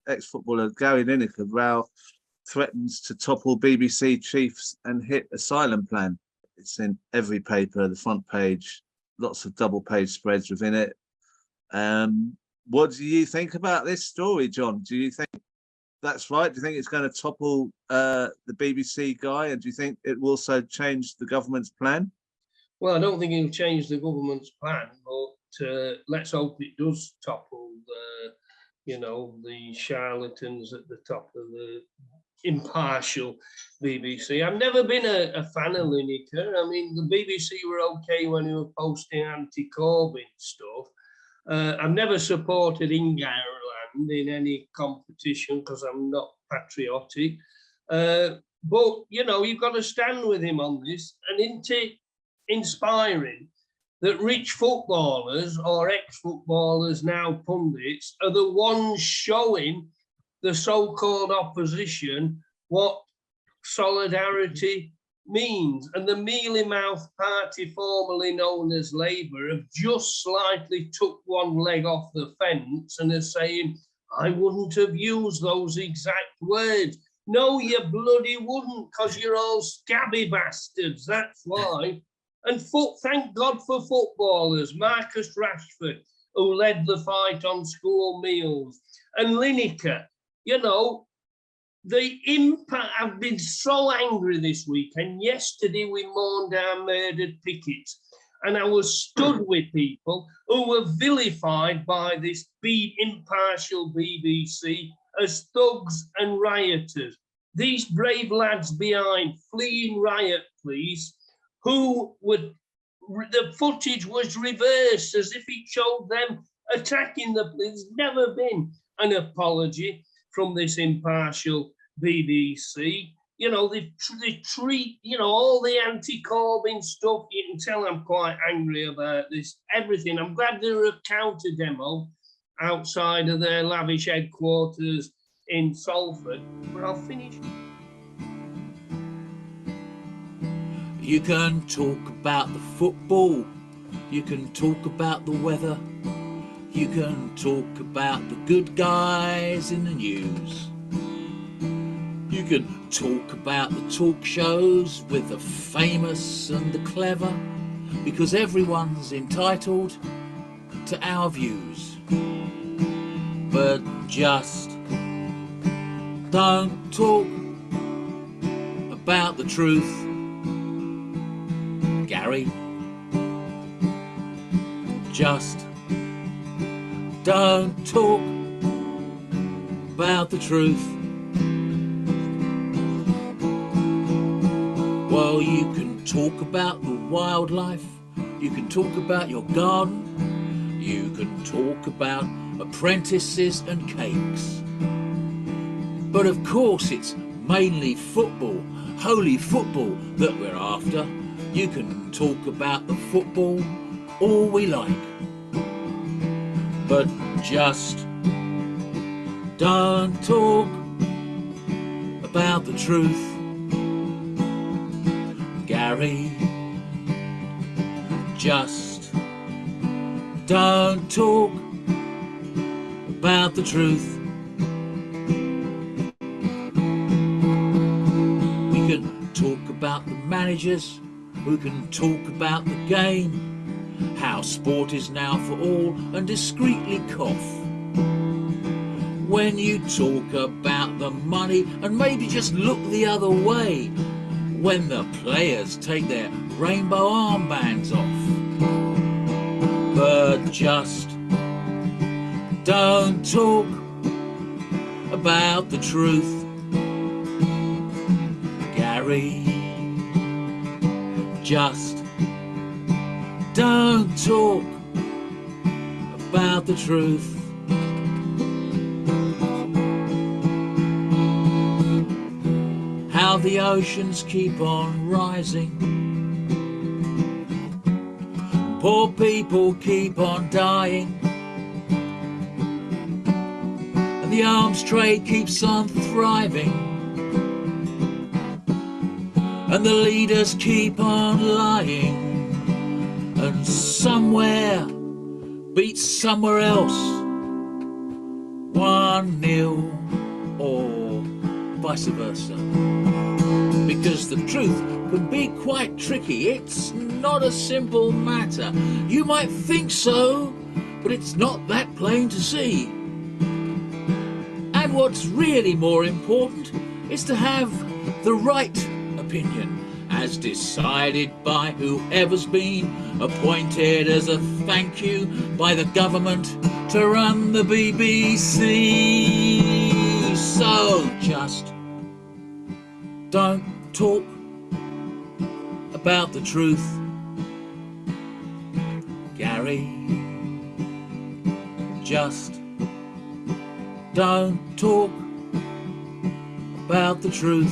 ex-footballer Gary LIneker row threatens to topple BBC chiefs and hit asylum plan. It's in every paper, the front page, lots of double-page spreads within it. What do you think about this story, John? Do you think that's right? Do you think it's going to topple the BBC guy? And do you think it will also change the government's plan? Well, I don't think it'll change the government's plan, but let's hope it does topple the charlatans at the top of the impartial BBC. I've never been a fan of LIneker. I mean, the BBC were okay when they were posting anti-Corbyn stuff. I've never supported Ireland in any competition because I'm not patriotic. But, you've got to stand with him on this. And isn't it inspiring that rich footballers or ex-footballers, now pundits, are the ones showing the so-called opposition what solidarity means? And the mealy-mouthed party formerly known as Labour have just slightly took one leg off the fence and are saying, I wouldn't have used those exact words. No, you bloody wouldn't, because you're all scabby bastards, that's why. And thank God for footballers, Marcus Rashford, who led the fight on school meals, and LIneker. The impact. I've been so angry this weekend. Yesterday we mourned our murdered pickets, and I was stood with people who were vilified by this impartial BBC as thugs and rioters. These brave lads behind fleeing riot police, the footage was reversed as if it showed them attacking the police. There's never been an apology from this impartial BBC. They treat, all the anti-Corbyn stuff. You can tell I'm quite angry about this, everything. I'm glad there are a counter demo outside of their lavish headquarters in Salford, but I'll finish. You can talk about the football, you can talk about the weather, you can talk about the good guys in the news. You can talk about the talk shows with the famous and the clever, because everyone's entitled to our views. But just don't talk about the truth, Gary. Just don't talk about the truth. Well, you can talk about the wildlife, you can talk about your garden, you can talk about apprentices and cakes. But of course it's mainly football, holy football, that we're after. You can talk about the football all we like, but just don't talk about the truth, Gary. Just don't talk about the truth. We can talk about the managers, we can talk about the game, how sport is now for all, and discreetly cough when you talk about the money, and maybe just look the other way when the players take their rainbow armbands off. But just don't talk about the truth, Gary. Just don't talk about the truth. How the oceans keep on rising, poor people keep on dying, and the arms trade keeps on thriving, and the leaders keep on lying, and somewhere beats somewhere else, 1-0 or vice versa. Because the truth can be quite tricky. It's not a simple matter. You might think so, but it's not that plain to see. And what's really more important is to have the right opinion, as decided by whoever's been appointed as a thank you by the government to run the BBC. So just don't talk about the truth, Gary. Just don't talk about the truth.